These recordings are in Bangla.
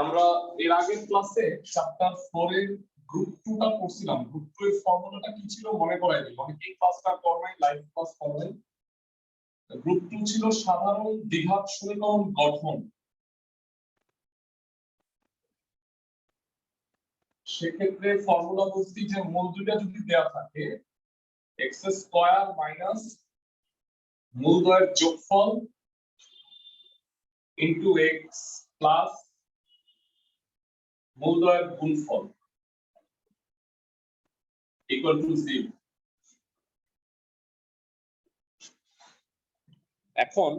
আমরা এর আগের ক্লাসে চ্যাপ্টার 4 এর গ্রুপ 2 টা পড়ছিলাম। গ্রুপ 2 এর ফর্মুলাটা কি ছিল মনে করাই দিই। অনেকেই ক্লাসটা করবেন, লাইভ ক্লাস করবেন। গ্রুপ 2 ছিল সাধারণ দ্বিঘাত সমীকরণ গঠন। সেক্ষেত্রে ফর্মুলা বলছি যে মূল দুইটা যদি দেয়া থাকে x স্কয়ার মাইনাস মূল দ্বয়ের যোগফল ইনটু x প্লাস মূল দ্বয়ের গুণফল ইকুয়াল টু 0। এখন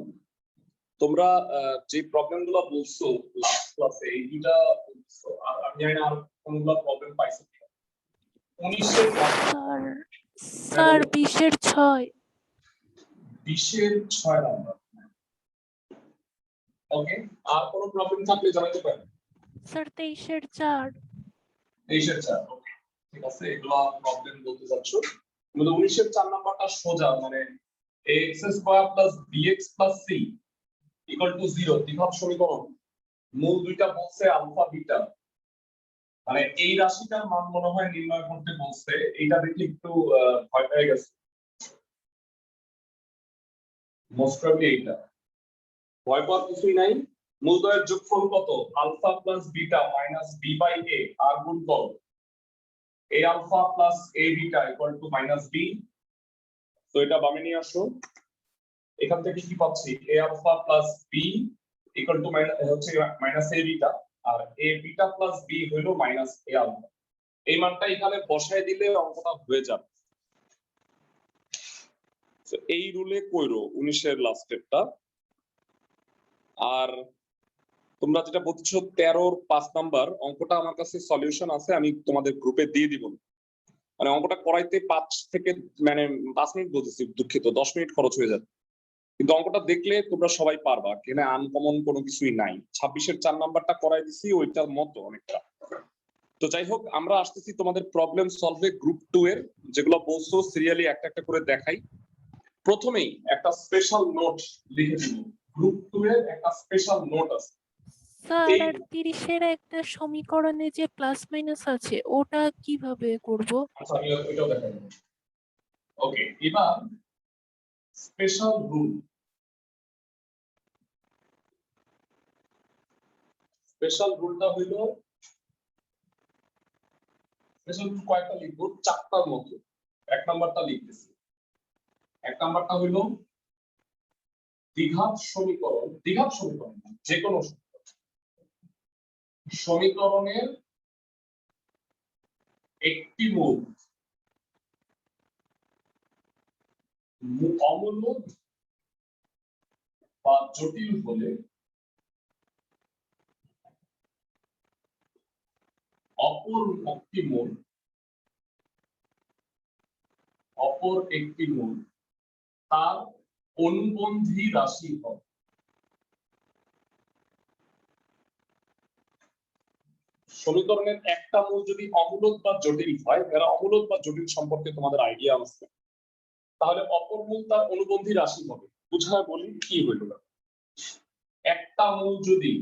তোমরা যে প্রবলেমগুলো বলছো লাস্ট ক্লাসে এই দুটো বলছো, আর আমি জানি না আর কোনগুলো প্রবলেম পাইছো কিনা। 19 এর স্যার 20 এর 6 20 এর 6 নাম্বার। ওকে, আর কোনো প্রবলেম থাকলে জানাতে পারেন। স্যার 23 এর 4 23 এর 4। ওকে ঠিক আছে, এগুলো প্রবলেম বলতে যাচ্ছ। কিন্তু 19 এর 4 নাম্বারটা সোজা, মানে ax square plus bx plus c equal to 0 দ্বিঘাত সমীকরণ। মূল দুইটা বলছে আলফা বিটা, মানে এই রাশিটার মান মনে হয় নির্ণয় করতে বলছে। এইটা দেখে একটু ভয় পেয়ে গেছে মোস্ট প্রবাবলি। এইটা ভয় পাওয়ার কিছুই নাই। মূলদ্বয়ের যোগফল কত? Alpha plus beta minus B by A আর গুণফল A alpha plus A beta equal to minus B. তো এটা বামে নিয়ে আসো। এখান থেকে কি পাচ্ছি? A alpha plus B equal to হচ্ছে মাইনাস এ বিটা, আর এ বিটা প্লাস বি হলো মাইনাস এ আলফা। এই মানটা এখানে বসায় দিলে অঙ্কটা হয়ে যাবে। তো এই রুলে কইরো 19 এর লাস্ট স্টেপটা। আর তোমরা যেটা বলছো 13 5 নাম্বার অঙ্কটা আমার কাছে সলিউশন আছে, আমি তোমাদের গ্রুপে দিয়ে দিব। মানে অঙ্কটা করাইতে 5 থেকে মানে 5 মিনিট বলতেছি, দুঃখিত, 10 মিনিট খরচ হয়ে যাবে। কিন্তু অঙ্কটা দেখলে তোমরা সবাই পারবা, এখানে আনকমন কোনো কিছুই নাই। 26 এর 4 নাম্বারটা করাই দিছি ওইটার মতো অনেকটা। তো যাই হোক, আমরা আসতেছি তোমাদের প্রবলেম সলভে গ্রুপ 2 এর, যেগুলো বলছো সিরিয়ালি একটা একটা করে দেখাই। প্রথমেই একটা স্পেশাল নোট লিখে দিব। গ্রুপ 2 এর একটা স্পেশাল নোট আছে। স্যার আর 30 এর একটা সমীকরণে যে প্লাস মাইনাস আছে ওটা কিভাবে করব? আচ্ছা আমি ওইটাও দেখাই দেব। ওকে, এবার স্পেশাল রুল। স্পেশাল রুলটা হইলো, স্পেশাল রুল কয়টা লিখবো? 4টার মতো। এক নাম্বারটা লিখতেছি। এক নাম্বারটা হইলো দ্বিঘাত সমীকরণ, দ্বিঘাত সমীকরণ যে কোনো সমীকরণের একটি মূল অমূলদ বা জটিল হলে অপর একটি মূল তার অনুবন্ধী রাশি হবে। সমীকরণের একটা মূল যদি অমূলদ বা জটিল হয়, এরা অমূলদ বা জটিল সম্পর্কে তোমাদের আইডিয়া আছে, তাহলে অপর মূল তার অনুবন্ধী রাশি হবে। বুঝায় বলি কি হইল না, একটা মূল যদি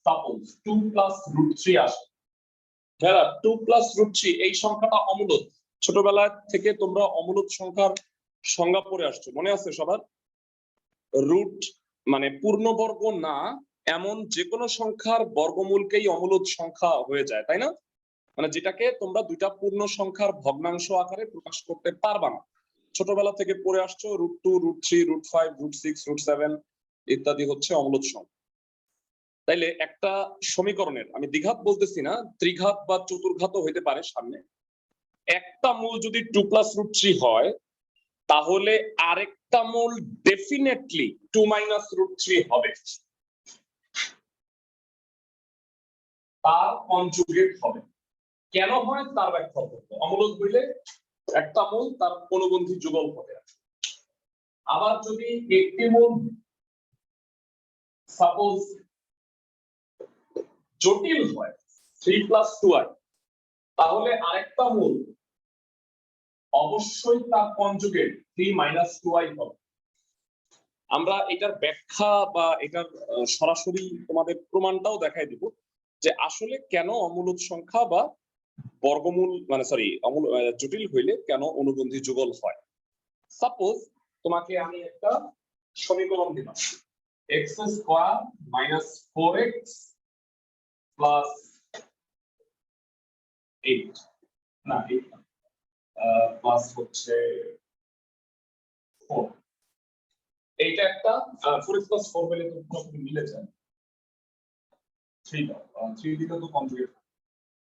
সাপোজ 2 প্লাস রুট 3 আসে, যারা 2 প্লাস রুট 3 এই সংখ্যাটা অমূলদ। ছোটবেলা থেকে তোমরা অমূলদ সংখ্যার সংজ্ঞা পড়ে আসছো, মনে আছে সবার? রুট মানে পূর্ণবর্গ না এমন যে কোনো সংখ্যার বর্গমূলকেই অমূলদ সংখ্যা হয়ে যায়, তাই না? মানে যেটাকে তোমরা দুইটা পূর্ণ সংখ্যার ভগ্নাংশ আকারে প্রকাশ করতে পারবা না। ছোটবেলা থেকে পড়ে আসছো root 2, root 3, root 5, root 6, root 7 ইত্যাদি হচ্ছে অমূলদ সংখ্যা। তাইলে একটা সমীকরণের, আমি দ্বিঘাত বলতেছি না, ত্রিঘাত বা চতুর্ঘাতও হইতে পারে সামনে, একটা মূল যদি 2 প্লাস রুট 3 হয়, তাহলে আরেকটা মূল ডেফিনেটলি 2 মাইনাস রুট 3 হবে, তার কনজুগেট হবে। কেন হয় তার ব্যাখ্যা করব। অমূলদ হইলে একটা মূল তার অনুবন্ধী যুগল হবে। আবার যদি একটি মূল সাপোজ জটিল হয় 3 প্লাস 2i, তাহলে আরেকটা মূল অবশ্যই তার কনজুগেট 3 মাইনাস 2i হবে। আমরা এটার ব্যাখ্যা বা এটার সরাসরি তোমাদের প্রমাণটাও দেখাই দিব যে আসলে কেন অমূলদ সংখ্যা বা বর্গমূল মানে সরি জটিল হইলে কেন অনুবন্ধী যুগল হয়। সাপোজ তোমাকে আমি একটা সমীকরণ দিলাম x square minus 4x plus 8 না 8 প্লাস হচ্ছে 4 এইটা একটা 4x প্লাস 4 হলে তো পুরোপুরি মিলে যায় 3 দাও 3 দিকে তো কনজুগেট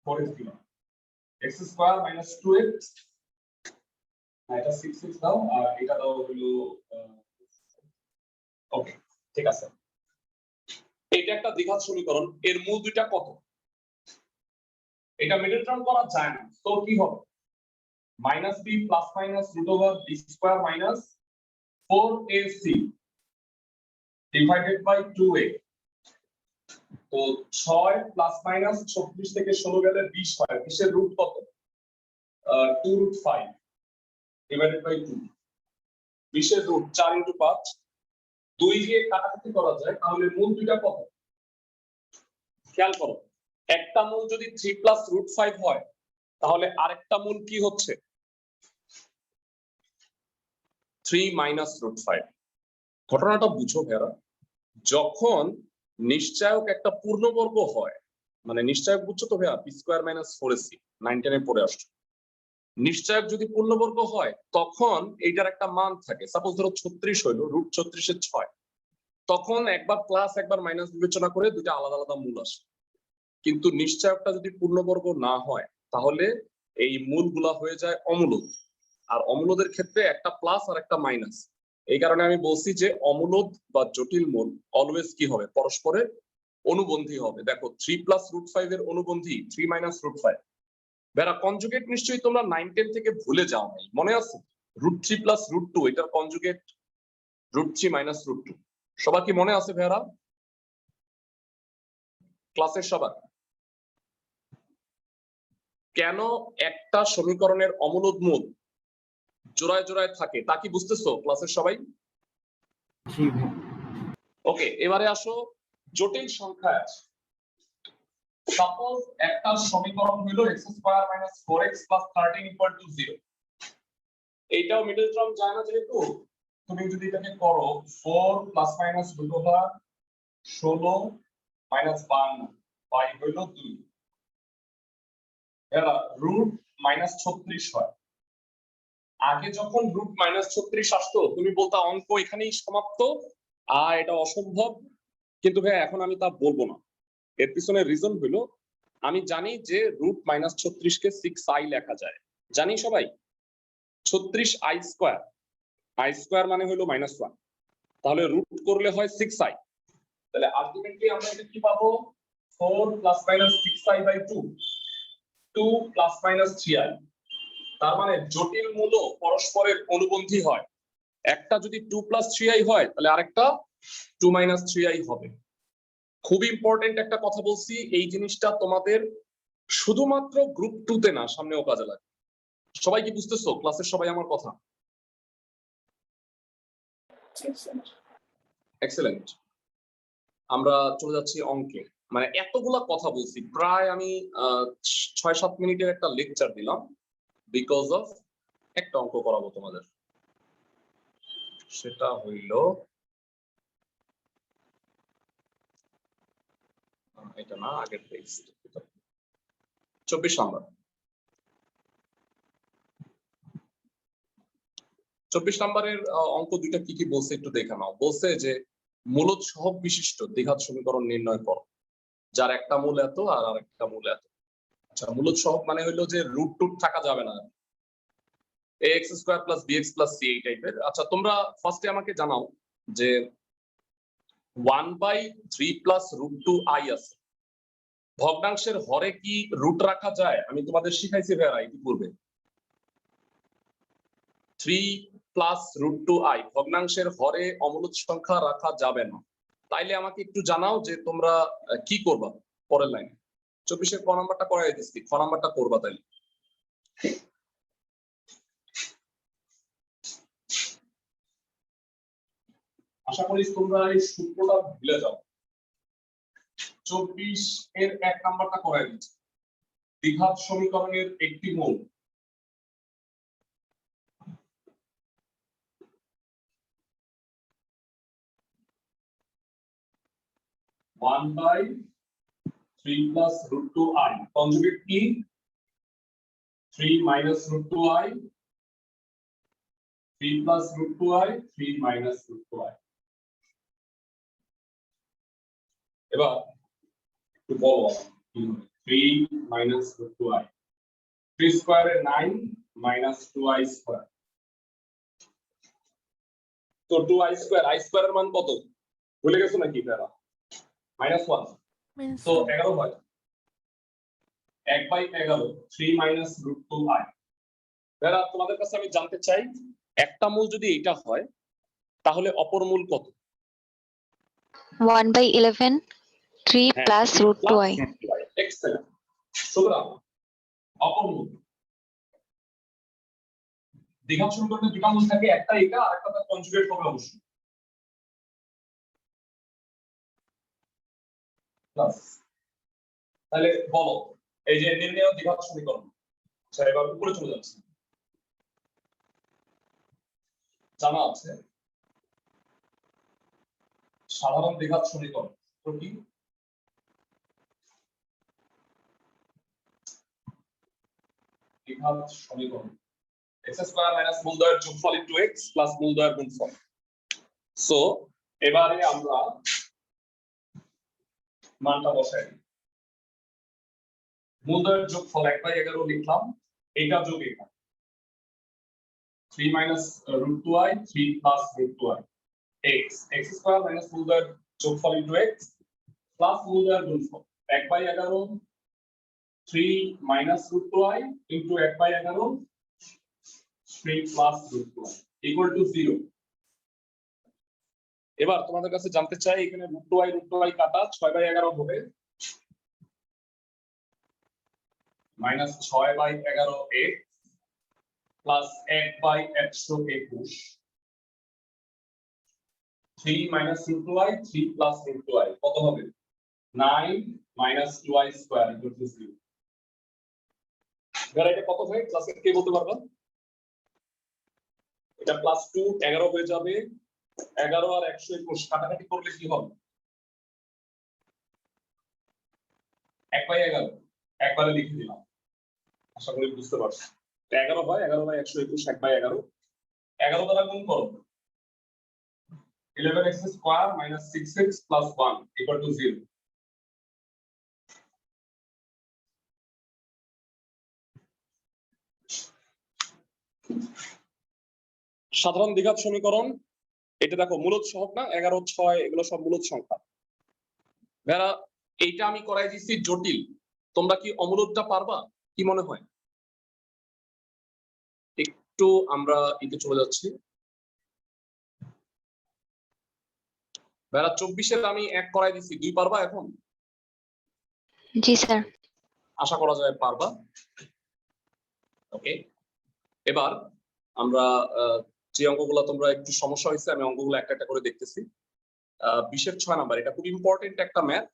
4x দিলাম x স্কয়ার মাইনাস 2x এটা 6x দাও আর এটা দাও হলো ওকে ঠিক আছে। এটা একটা দ্বিঘাত সমীকরণ, এর মূল দুইটা কত? এটা মিডল টার্ম করা যায় না, তো কি হবে minus b plus minus root over b square minus 4ac divided by 2a। তো 6 প্লাস মাইনাস 36 থেকে 16 গেলে 20 হয়, 20 এর রুট কত 2 রুট 5 ডিভাইডেড বাই 2। 20 এর রুট 4 ইনটু 5 2 দিয়ে কাটাকাটি করা যায়, তাহলে মূল দুইটা কত খেয়াল করো। একটা মূল যদি 3 প্লাস রুট 5 হয় তাহলে আরেকটা মূল কি হচ্ছে 3 মাইনাস রুট 5। ঘটনাটা বুঝো ভেরা, যখন নিশ্চায়ক একটা পূর্ণবর্গ হয়, মানে নিশ্চায়ক বুঝছো তো ভাইয়া পি স্কয়ার মাইনাস 4ac 9 10 এ পড়ে আসছো, নিশ্চায়ক যদি পূর্ণবর্গ হয় তখন এইটার একটা মান থাকে। সাপোজ ধরো 36 হইলো রুট 36 এর 6, তখন একবার প্লাস একবার মাইনাস বিবেচনা করে দুইটা আলাদা আলাদা মূল আসে। কিন্তু নিশ্চয়কটা যদি পূর্ণবর্গ না হয় তাহলে এই মূলগুলা হয়ে যায় অমূলদ, আর অমূলদের ক্ষেত্রে একটা প্লাস আর একটা মাইনাস। এই কারণে আমি বলছি যে অমূলদ বা জটিল মূল অলওয়েজ কি হবে পরস্পরের অনুবন্ধী হবে। দেখো 3 প্লাস রুট 5 এর অনুবন্ধী 3 মাইনাস রুট 5। বেরা কনজুগেট নিশ্চয়ই তোমরা 9 10 থেকে ভুলে যাও নাই, মনে আছে রুট 3 প্লাস রুট 2 এটার কনজুগেট রুট 3 মাইনাস রুট 2। সবার কি মনে আছে ভেরা ক্লাসের সবার? কেন একটা সমীকরণের অমূলদ মূল জোড়ায় জোড়ায় থাকে তা কি বুঝতেছো ক্লাসের সবাই? ওকে, এবারে আসো জটিল সংখ্যা আছে। সাপোজ একটা সমীকরণ হলো x square minus 4x plus 13 equal to 0। এইটাও মিডল টার্ম যায় না, যেহেতু তুমি যদি এটাকে করো 4 plus minus root over 16 minus 52 by হলো 2 এরা রুট মাইনাস 36 হয়। আগে যখন রুট মাইনাস 36 আসতো তুমি বলতা অঙ্ক এখানেই সমাপ্ত, আর এটা অসম্ভব। কিন্তু ভাই এখন আমি তা বলবো না। এর পিছনে রিজন হলো আমি জানি যে রুট মাইনাস 36 কে 6i লেখা যায়, জানি সবাই 36i স্কয়ার, i স্কয়ার মানে হলো -1, তাহলে রুট করলে হয় 6i। তাহলে আলটিমেটলি আমরা এটা কি পাবো 4 plus minus 6i by 2 2 plus minus 3i। তার মানে জটিল মূল পরস্পরের অনুবন্ধী হয়। একটা যদি 2 প্লাস 3i হয় তাহলে আরেকটা 2 মাইনাস 3i হবে। খুব ইম্পর্টেন্ট একটা কথা বলছি, এই জিনিসটা তোমাদের শুধুমাত্র গ্রুপ 2 তে না সামনেও কাজে লাগে। সবাই কি বুঝতেছো ক্লাসের সবাই আমার কথা? এক্সেলেন্ট। আমরা চলে যাচ্ছি অঙ্কে। মানে এতগুলা কথা বলছি, প্রায় আমি 6-7 মিনিটের একটা লেকচার দিলাম বিকজ অফ একটা অঙ্ক করাবো তোমাদের। সেটা হইল এটা না, আগের পেজ 24 নাম্বার। 24 নাম্বারের অঙ্ক দুইটা কি কি বলছে একটু দেখে নাও। বলছে যে মূলদ সহগ বিশিষ্ট দ্বিঘাত সমীকরণ নির্ণয় করো যার একটা মূল এত আর আরেকটা মূল এত। আচ্ছা, মূলদ সহগ মানে হইলো যে রুট টুট থাকা যাবে না, ax square plus bx plus c এই টাইপের। আচ্ছা, তোমরা ফার্স্টে আমাকে জানাও যে 1/3 প্লাস রুট 2i আছে, ভগ্নাংশের হরে কি রুট রাখা যায়? আমি তোমাদের শিখাইছি ভাইয়া ইতিপূর্বে 3 প্লাস রুট 2i ভগ্নাংশের হরে অমূলদ সংখ্যা রাখা যাবে না। তাইলে আমাকে একটু জানাও যে তোমরা কি করবা পরের লাইনে। 24-এর ক নাম্বারটা করাই দিচ্ছি, খ নাম্বারটা করবা তাইলে। আশা করি তোমরা এই সূত্রটা ভুলে যাও। 24 এর 1 নাম্বারটা করাই দিচ্ছি। দ্বিঘাত সমীকরণের একটি মূল 1/3 plus root 2i conjugate কি 3 minus root 2i 3 plus root 2i 3 minus root 2i এবার একটু বলো 3 minus root 2i 3 square এ 9 minus 2i square তো 2i square i square এর মান কত ভুলে গেছো নাকি তারা -1 তো 11 হয় 1/11 3 minus root 2i এরা তোমাদের কাছে আমি জানতে চাই একটা মূল যদি এটা হয় তাহলে অপর মূল কত 1/11 3 plus root 2i এক্সেলেন্ট সুতরাং অপর মূল দ্বিঘাত সমীকরণে দুটো মূল থাকে একটা এটা আর একটা তার কনজুগেট হবে অবশ্যই প্লাস তাহলে বলো এই যে নির্ণেয় দ্বিঘাত সমীকরণ আচ্ছা এবার উপরে চলে যাচ্ছে জানা আছে সাধারণ দ্বিঘাত সমীকরণ তো কি দ্বিঘাত সমীকরণ x স্কয়ার মাইনাস মূলদয়ের যোগফল ইনটু x প্লাস মূলদয়ের গুণফল সো এবারে আমরা মানটা বসাই মূলদয়ের যোগফল 1/11 লিখলাম এটা যোগ এটা 3 minus root 2i 3 plus root 2i x square minus মূলদয়ের যোগফল ইনটু x প্লাস মূলদয়ের গুণফল 1/11 3 minus root 2i into 1/11 3 plus root 2i equal to 0 এবার তোমাদের কাছে জানতে চাই এখানে root 2i কাটা 6/11 হবে minus 6/11 x plus 1/121 3 minus root 2i 3 plus root 2i কত হবে 9 minus 2i square equal to 0 এবার এটা কত হয় ক্লাসে কে বলতে পারবে এটা প্লাস 2 11 হয়ে যাবে 11 আর 121 কাটাকাটি করলে কি হবে 1/11 একবারে লিখে দিলাম আশা করি বুঝতে পারছো 11 হয় 11/121 1/11 11 দ্বারা গুণ করো 11x square minus 6x plus 1 equal to 0 সাধারণ দ্বিঘাত সমীকরণ এটা দেখো মূলদ সহগ না 11 6 এগুলো সব মূলদ সংখ্যা ভাইরা এইটা আমি করাই দিছি জটিল তোমরা কি অমূলদটা পারবা কি মনে হয় একটু আমরা এতে চলে যাচ্ছি ভাইরা 24 এর আমি 1 করাই দিছি 2 পারবা এখন জি স্যার আশা করা যায় পারবা ওকে এবার আমরা যে অঙ্কগুলো তোমরা একটু সমস্যা হয়েছে আমি অঙ্কগুলো একটা একটা করে দেখতেছি 20 এর 6 নাম্বার এটা খুব ইম্পর্টেন্ট একটা ম্যাথ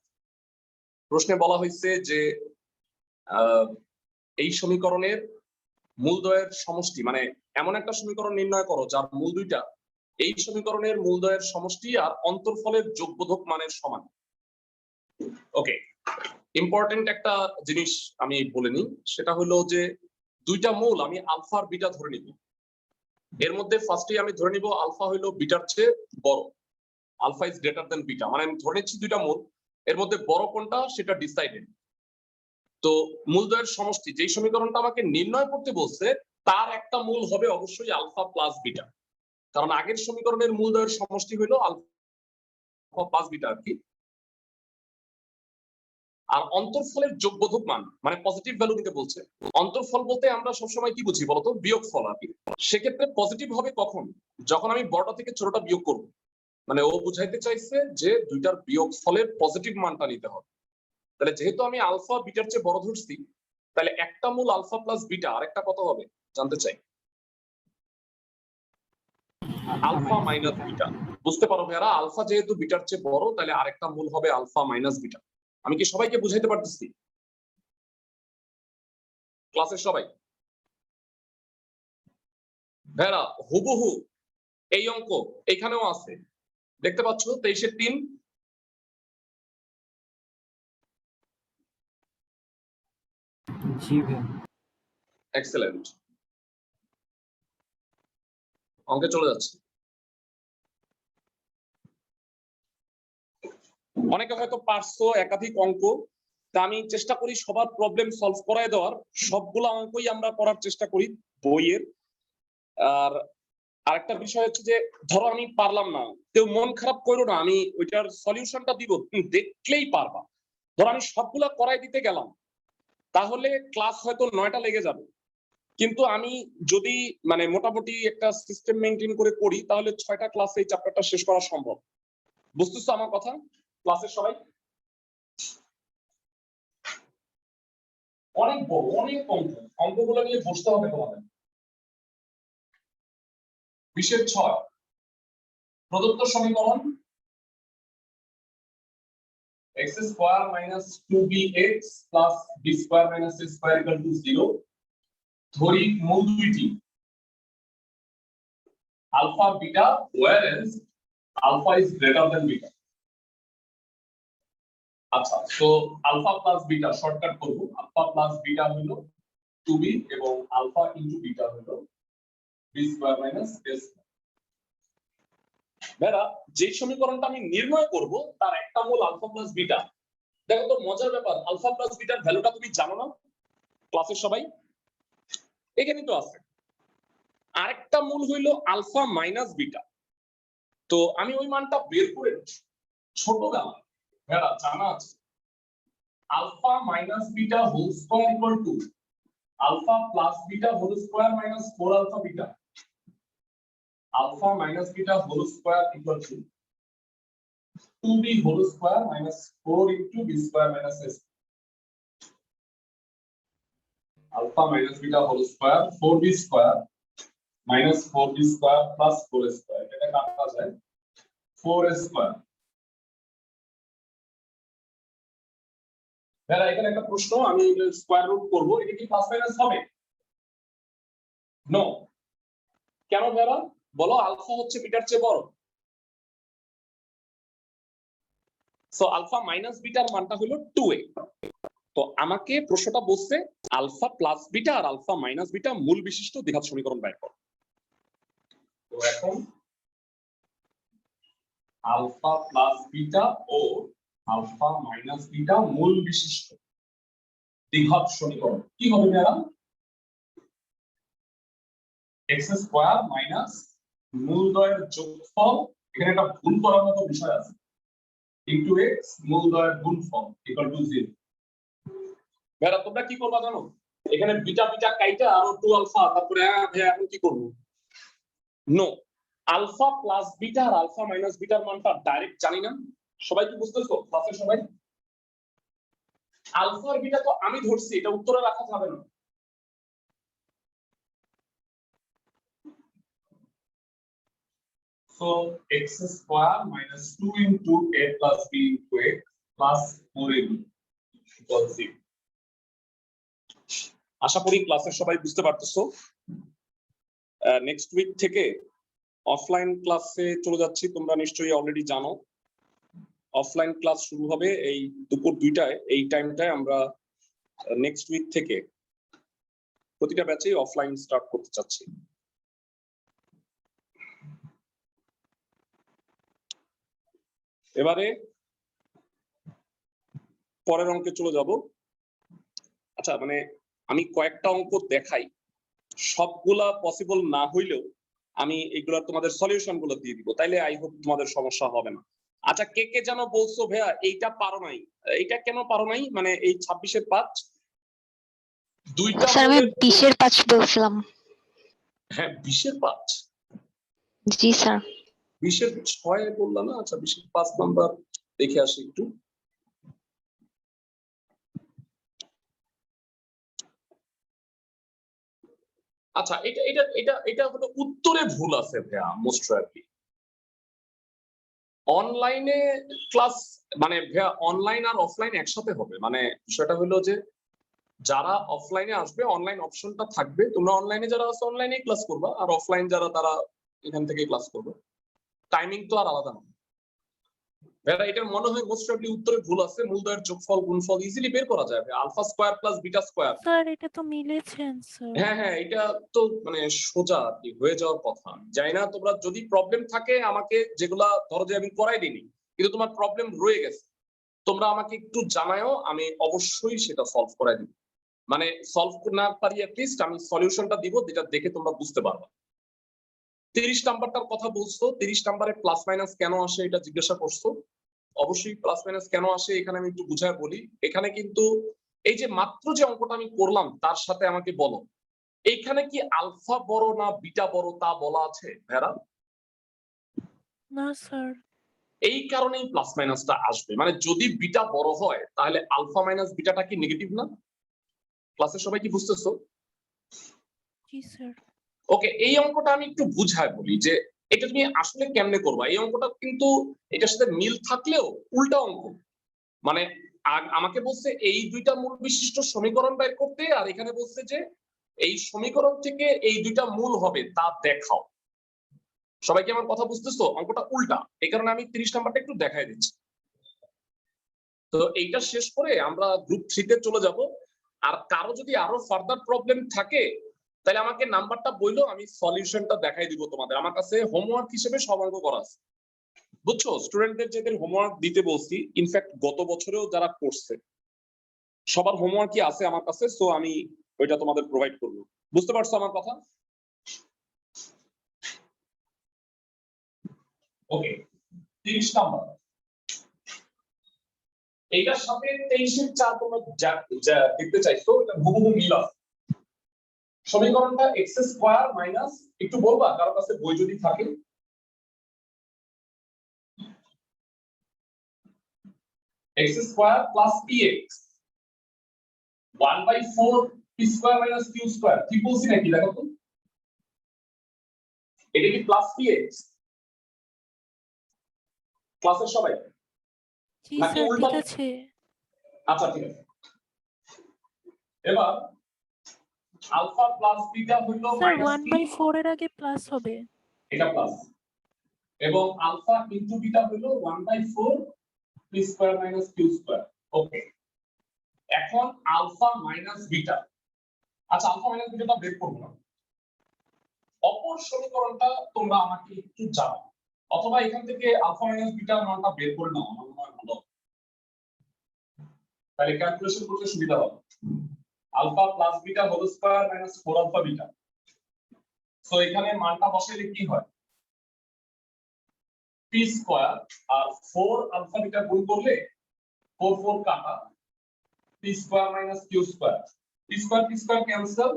প্রশ্নে বলা হয়েছে যে এই সমীকরণের মূলদ্বয়ের সমষ্টি মানে এমন একটা সমীকরণ নির্ণয় করো যার মূল দুইটা এই সমীকরণের মূলদ্বয়ের সমষ্টি আর অন্তর্ফলের যোগবোধক মানের সমান ওকে ইম্পর্টেন্ট একটা জিনিস আমি বলে নিই সেটা হলো যে দুইটা মূল আমি আলফা আর বিটা ধরে নিব এর মধ্যে ফার্স্টে আমি ধরে নিব আলফা হলো বিটার চেয়ে বড় alpha is greater than beta মানে আমি ধরে নিচ্ছি দুইটা মূল এর মধ্যে বড় কোনটা সেটা ডিসাইডেড তো মূলদ্বয়ের সমষ্টি যেই সমীকরণটা আমাকে নির্ণয় করতে বলছে তার একটা মূল হবে অবশ্যই আলফা প্লাস বিটা কারণ আগের সমীকরণের মূলদ্বয়ের সমষ্টি হলো আলফা প্লাস বিটা আর কি আর অন্তর্ফলের যোগবোধক মান মানে পজিটিভ ভ্যালু নিতে বলছে অন্তর্ফল বলতে আমরা সবসময় কি বুঝি বলতো বিয়োগফল আর কি সেক্ষেত্রে পজিটিভ হবে কখন যখন আমি বড়টা থেকে ছোটটা বিয়োগ করব মানে ও বুঝাইতে চাইছে যে দুইটার বিয়োগফলের পজিটিভ মানটা নিতে হবে তাহলে যেহেতু আমি আলফা বিটার চেয়ে বড় ধরছি তাহলে একটা মূল আলফা প্লাস বিটা আরেকটা কত হবে জানতে চাই আলফা মাইনাস বিটা বুঝতে পারো ভাইয়ারা, আলফা যেহেতু বিটার চেয়ে বড়, তাহলে আরেকটা মূল হবে আলফা মাইনাস বিটা। আমি কি সবাইকে বুঝাইতে পারতেছি? ক্লাসের সবাই ভাইয়ারা, হুবহু এই অঙ্ক এখানেও আছে, দেখতে পাচ্ছ 23-3। জি ভাই। এক্সেলেন্ট, অঙ্কে চলে যাচ্ছে। অনেকে হয়তো পারছো একাধিক অঙ্ক, তা আমি চেষ্টা করি সবার প্রবলেম সলভ করায় দেওয়ার। সবগুলো অঙ্কই আমরা করার চেষ্টা করি বইয়ের। আর আরেকটা বিষয় হচ্ছে যে ধরো আমি পারলাম না, কেউ মন খারাপ করো না, আমি ওইটার সলিউশনটা দিব, তুমি দেখলেই পারবা। ধরো আমি সবগুলা করাই দিতে গেলাম, তাহলে ক্লাস হয়তো 9টা লেগে যাবে, কিন্তু আমি যদি মানে মোটামুটি একটা সিস্টেম মেনটেন করে করি, তাহলে 6টা ক্লাসে এই চ্যাপ্টারটা শেষ করা সম্ভব। বুঝতেছো আমার কথা ক্লাসের সবাই? অনেক বড় অনেক অঙ্কগুলো নিয়ে বসতে হবে তোমাদের। 20-6 প্রদত্ত সমীকরণ x square minus 2bx plus b square minus c square equal to 0। ধরি মূল দুইটি alpha beta whereas alpha is greater than beta। আচ্ছা, তো আলফা প্লাস বিটা শর্টকাট করব। আলফা প্লাস বিটা হলো 2b এবং আলফা ইনটু বিটা হলো b square minus a square. বেরা, যে সমীকরণটা আমি নির্ণয় করব তার একটা মূল আলফা প্লাস বিটা। দেখো তো মজার ব্যাপার, আলফা প্লাস বিটার ভ্যালুটা তুমি জানো না ক্লাসের সবাই? এখানে তো আছে। আরেকটা মূল হইলো আলফা মাইনাস বিটা। তো আমি ওই মানটা বের করে ছোটবেলা বেরা জানা আছে, alpha minus beta whole square equal to alpha plus beta whole square minus 4 alpha beta. Alpha minus beta whole square equal to 2b whole square minus 4 into b square minus s। Alpha minus beta whole square 4b square minus 4b square plus 4 square, এটা কাটা যায় 4 স্কয়ার। ভাইরা এখানে একটা প্রশ্ন, আমি স্কয়ার রুট করব, এটা কি প্লাস মাইনাস হবে? নো। কেন ভাইরা বলো? আলফা হচ্ছে বিটার চেয়ে বড়। সো আলফা মাইনাস বিটার মানটা হলো 2a। তো আমাকে প্রশ্নটা বলছে আলফা প্লাস বিটা আর আলফা মাইনাস বিটা মূল বিশিষ্ট দ্বিঘাত সমীকরণ বের করো। তো এখন আলফা প্লাস বিটা ও আলফা মাইনাস বিটা মূল বিশিষ্ট দ্বিঘাত সমীকরণ কি হবে ভাইরা? x স্কয়ার মাইনাস মূলদ্বয়ের যোগফল, এখানে একটা ভুল করার মতো বিষয় আছে, ইনটু x মূলদ্বয়ের গুণফল ইকুয়াল টু 0। ভাইরা তোমরা কি করবা জানো? এখানে বিটা বিটা কাইটা আর 2 আলফা, তারপরে ভাইয়া এখন কি করব? নো, আলফা প্লাস বিটা আর আলফা মাইনাস বিটার মানটা ডাইরেক্ট জানি না। সবাই কি বুঝতেছো ক্লাসের সবাই? আলফা আর বিটা তো আমি ধরছি, এটা উত্তরে রাখা যাবে না। So x square minus 2 into a plus b into x plus 4ab equals 0। আশা করি ক্লাসের সবাই বুঝতে পারতেছো। নেক্সট উইক থেকে অফলাইন ক্লাসে চলে যাচ্ছি, তোমরা নিশ্চয়ই অলরেডি জানো। অফলাইন ক্লাস শুরু হবে এই দুপুর 2টায়। এই টাইমটায় আমরা নেক্সট উইক থেকে প্রতিটা ব্যাচে অফলাইন স্টার্ট করতে চাচ্ছি। এবারে পরের অঙ্কে চলে যাব। আচ্ছা, মানে আমি কয়েকটা অঙ্ক দেখাই, সবগুলা পসিবল না হইলেও আমি এগুলা তোমাদের সলিউশন গুলো দিয়ে দিব, তাইলে আই হোপ তোমাদের সমস্যা হবে না। আচ্ছা, কে কে যেন বলছো ভাইয়া এইটা পারো নাই, এইটা কেন পারো নাই? মানে এই 26-এর 5 দুইটা স্যার আমি 20-এর 5 বলছিলাম। হ্যাঁ 20-এর 5। জি স্যার। 20-এর 6 বললাম না? আচ্ছা 20-এর 5 নাম্বার দেখে আসি একটু। আচ্ছা, এটা এটা এটা এটা হলো উত্তরে ভুল আছে ভাইয়া, মোস্ট প্রবাবলি অনলাইনে ক্লাস মানে অনলাইন আর অফলাইন একসাথে হবে, মানে বিষয়টা হলো যে যারা অফলাইনে আসবে অনলাইন অপশনটা থাকবে, তোমরা অনলাইনে যারা আছে অনলাইনে ক্লাস করবা, আর অফলাইন যারা তারা এখান থেকে ক্লাস করবে। টাইমিং তো আর আলাদা না। ভাইয়া এটার মনে হয় মোস্ট প্রবাবলি উত্তরে ভুল আছে, মূলদয়ের যোগফল গুণফল ইজিলি বের করা যায় alpha square plus beta square. Sir এটা তো মিলেছে স্যার। হ্যাঁ এটা তো মানে সোজা আর কি হয়ে যাওয়ার কথা। জানি না তোমরা যদি প্রবলেম থাকে আমাকে, যেগুলা ধরো যে আমি করাই দিইনি কিন্তু তোমার প্রবলেম রয়ে গেছে, তোমরা আমাকে একটু জানায়ও, আমি অবশ্যই সেটা সলভ করাই দিব। মানে সলভ না পারি অ্যাটলিস্ট আমি সলিউশনটা দিব, যেটা দেখে তোমরা বুঝতে পারবা। 30 নাম্বারটার কথা বলছো, 30 নাম্বারে প্লাস মাইনাস কেন আসে এটা জিজ্ঞাসা করছো। অবশ্যই প্লাস মাইনাস কেন আসে এখানে আমি একটু বুঝায় বলি। এখানে কিন্তু এই যে মাত্র যে অঙ্কটা আমি করলাম তার সাথে আমাকে বলো এইখানে কি আলফা বড় না বিটা বড় তা বলা আছে ভেরা? না স্যার। এই কারণেই প্লাস মাইনাসটা আসবে, মানে যদি বিটা বড় হয় তাহলে আলফা মাইনাস বিটাটা কি নেগেটিভ না? ক্লাসে সবাই কি বুঝতেছো? জি স্যার। ওকে, এই অঙ্কটা আমি একটু বুঝায় বলি যে এটা তুমি আসলে কেমনে করবা। এই অঙ্কটা কিন্তু এটার সাথে মিল থাকলেও উল্টা অঙ্ক। মানে আমাকে বলছে এই দুইটা মূল বিশিষ্ট সমীকরণ বের করতে, আর এখানে বলছে যে এই সমীকরণ থেকে এই দুইটা মূল হবে তা দেখাও। সবাই কি আমার কথা বুঝতেছো? অঙ্কটা উল্টা, এই কারণে আমি 30 নাম্বারটা একটু দেখাই দিচ্ছি। তো এইটা শেষ করে আমরা গ্রুপ 3 তে চলে যাব। আর কারো যদি আরো ফার্দার প্রবলেম থাকে তাহলে আমাকে নাম্বারটা বললো, আমি সলিউশনটা দেখাই দিব তোমাদের। আমার কাছে হোমওয়ার্ক হিসেবে সব অঙ্ক করা আছে, বুঝছো? স্টুডেন্টদের যাদের হোমওয়ার্ক দিতে বলছি, ইনফ্যাক্ট গত বছরেও যারা করছে সবার হোমওয়ার্কই আছে আমার কাছে, সো আমি ওইটা তোমাদের প্রোভাইড করব। বুঝতে পারছো আমার কথা? ওকে, 30 নাম্বার এইটার সাথে 23 এর 4 তোমরা যা দেখতে চাইছো এটা হুবহু মিল আছে। সমীকরণটা x স্কয়ার মাইনাস, একটু বলবা কারো কাছে বই যদি থাকে, x square plus px 1/4 p square minus q square. কি বলছি নাকি দেখো তো, এটা কি প্লাস px? ক্লাসের সবাই জি নাকি স্যার উল্টা? ঠিক আছে। আচ্ছা ঠিক আছে। এবার আলফা প্লাস বিটা হলো স্যার মাইনাস p, 1/4 এর আগে প্লাস হবে। এটা প্লাস, এবং আলফা ইনটু বিটা হলো 1/4 p square minus q square. Okay, এখন আলফা মাইনাস বিটা, আচ্ছা আলফা মাইনাস বিটাটা বের করব না, অপর সমীকরণটা তোমরা আমাকে একটু জানাও, অথবা এখান থেকে আলফা মাইনাস বিটার মানটা বের করে নাও, আমার মনে হয় ভালো, তাহলে ক্যালকুলেশন করতে সুবিধা হবে। Alpha plus beta whole square minus 4 alpha beta, so এখানে মানটা বসাইলে কি হয়, p স্কয়ার আর 4 আলফা বিটা গুণ করলে 4 4 কাটা, p square minus q square, p square cancel,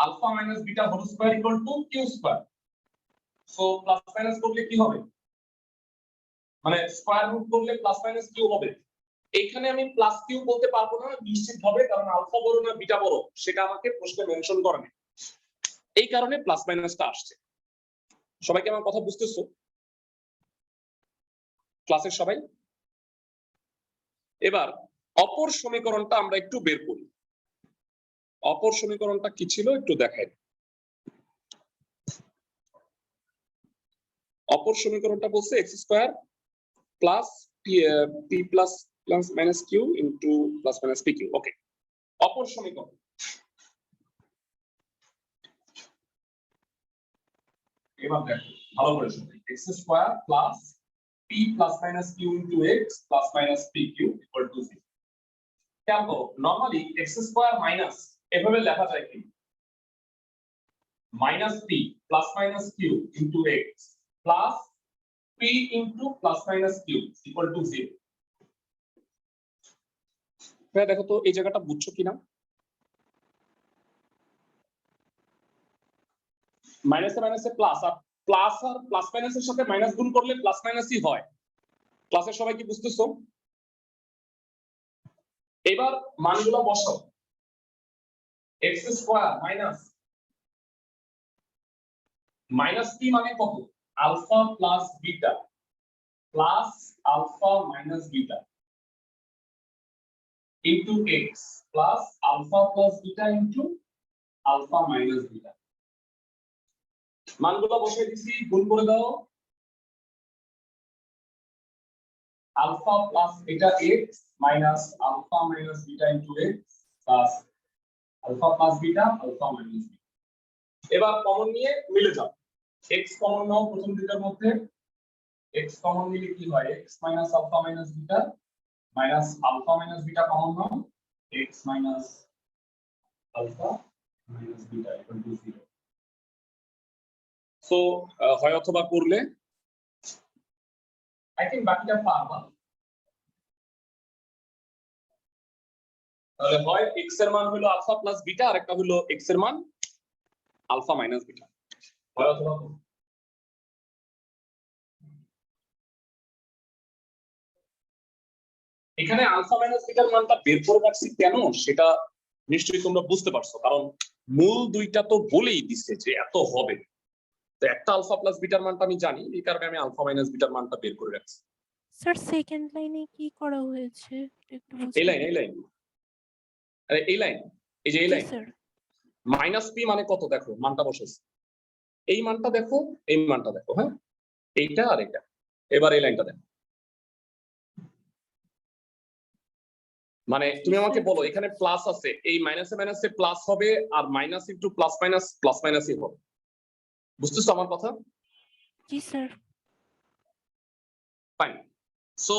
alpha minus beta whole square equal to q square. So plus minus করলে কি হবে, মানে স্কয়ার রুট করলে প্লাস মাইনাস কিউ হবে। এখানে আমি প্লাস কিউ বলতে পারবো না নিশ্চিত হবে, কারণ আলফা বড় না বিটা বড় সেটা আমাকে প্রশ্নে মেনশন করা নেই, এই কারণে প্লাস মাইনাসটা আসছে। সবাই কি আমার কথা বুঝতেছো ক্লাসের সবাই? এবার অপর সমীকরণটা আমরা একটু বের করি। অপর সমীকরণটা কি ছিল একটু দেখাই। অপর সমীকরণটা বলছে x square plus p plus minus q into plus minus pq। ওকে, অপর সমীকরণ এবার দেখো ভালো করে শুনো, x square plus p plus minus q into x plus minus pq equal to 0। খেয়াল করো, নরমালি x স্কয়ার মাইনাস এভাবে লেখা যায় কি, minus p plus minus q into x plus p into plus minus q equal to 0। দেখো তো এই জায়গাটা বুঝছো কিনা? মাইনাসে মাইনাসে প্লাস, আর প্লাস মাইনাসের সাথে মাইনাস গুণ করলে প্লাস মাইনাসই হয়। ক্লাসের সবাই কি বুঝতেছো? এবার মানগুলো বসাও, x square minus minus p মানে কত, alpha plus beta plus alpha minus beta into x plus alpha plus beta into alpha minus beta. মানগুলো বসিয়ে দিছি, গুণ করে দাও। Alpha plus beta x minus alpha minus beta into x plus alpha plus beta alpha minus beta. এবার কমন নিয়ে মিলে যাও। এক্স কমন নাও প্রথম দুইটার মধ্যে। এক্স কমন নিলে কি হয়? X minus alpha minus beta minus alpha minus beta common নাও। X minus alpha minus beta equal to 0। So হয় অথবা করলে আই থিংক বাকিটা পারবা। তাহলে হয় এক্স এর মান হলো আলফা প্লাস বিটা আর একটা হলো এক্স এর মান আলফা মাইনাস বিটা। হয় অথবা এখানে আলফা মাইনাস বিটার মানটা বের করে রাখছি কেন সেটা নিশ্চয়ই তোমরা বুঝতে পারছো, কারণ মূল দুইটা তো বলেই দিচ্ছে যে এত হবে। তো একটা আলফা প্লাস বিটার মানটা আমি জানি, এই কারণে আমি আলফা মাইনাস বিটার মানটা বের করে রাখছি। স্যার সেকেন্ড লাইনে কি করা হয়েছে একটু এই বুঝিয়ে লাইন, এই লাইন, আরে এই লাইন, এই যে এই জি লাইন স্যার। মাইনাস পি মানে কত দেখো, মানটা বসেছে। এই মানটা দেখো, এই মানটা দেখো, হ্যাঁ এইটা আর এটা। এবার এই লাইনটা দেখো, মানে তুমি আমাকে বলো এখানে প্লাস আছে, এই মাইনাসে মাইনাসে প্লাস হবে আর মাইনাস ইনটু প্লাস মাইনাসই হবে। বুঝতেছো আমার কথা? জি স্যার। ফাইন। সো